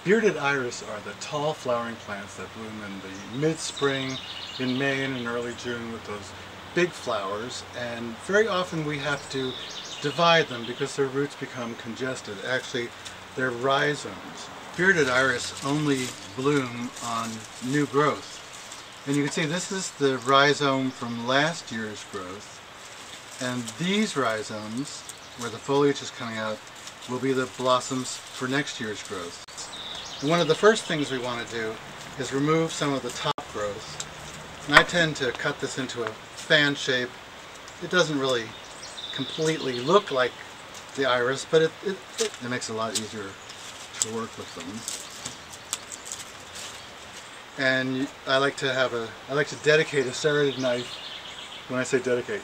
Bearded iris are the tall flowering plants that bloom in the mid-spring, in May and in early June with those big flowers, and very often we have to divide them because their roots become congested. Actually, they're rhizomes. Bearded iris only bloom on new growth. And you can see this is the rhizome from last year's growth, and these rhizomes, where the foliage is coming out, will be the blossoms for next year's growth. And one of the first things we want to do is remove some of the top growth. And I tend to cut this into a fan shape. It doesn't really completely look like the iris, but it makes it a lot easier to work with them. And I like to dedicate a serrated knife. When I say dedicate,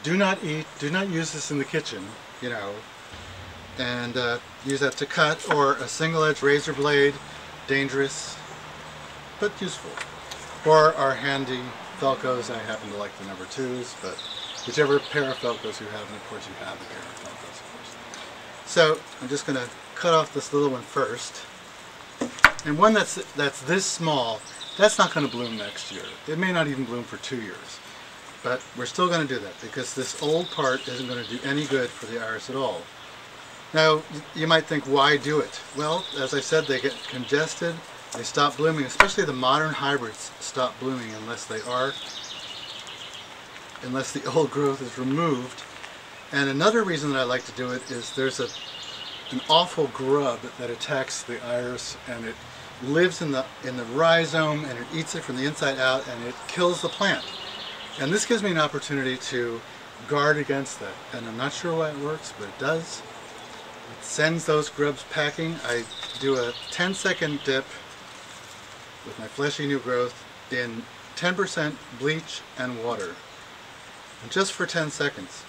do not use this in the kitchen, you know, and use that to cut, or a single-edged razor blade, dangerous but useful. Or our handy Felcos. I happen to like the number 2s, but whichever pair of Felcos you have, and of course you have a pair of Felcos, of course. So I'm just going to cut off this little one first. And one that's this small, that's not going to bloom next year. It may not even bloom for 2 years. But we're still going to do that because this old part isn't going to do any good for the iris at all. Now, you might think, why do it? Well, as I said, they get congested, they stop blooming, especially the modern hybrids stop blooming unless the old growth is removed. And another reason that I like to do it is there's an awful grub that attacks the iris, and it lives in the rhizome, and it eats it from the inside out, and it kills the plant. And this gives me an opportunity to guard against that. And I'm not sure why it works, but it does. It sends those grubs packing. I do a 10-second dip with my fleshy new growth in 10% bleach and water. And just for 10 seconds.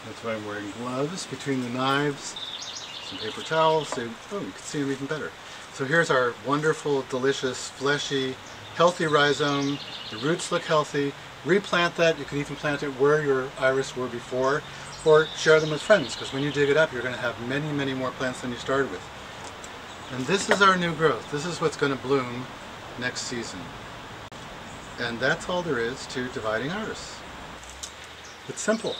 That's why I'm wearing gloves between the knives, some paper towels, so you can see them even better. So here's our wonderful, delicious, fleshy, healthy rhizome. The roots look healthy. Replant that. You can even plant it where your iris were before, or share them with friends, because when you dig it up, you're going to have many, many more plants than you started with. And this is our new growth. This is what's going to bloom next season. And that's all there is to dividing iris. It's simple.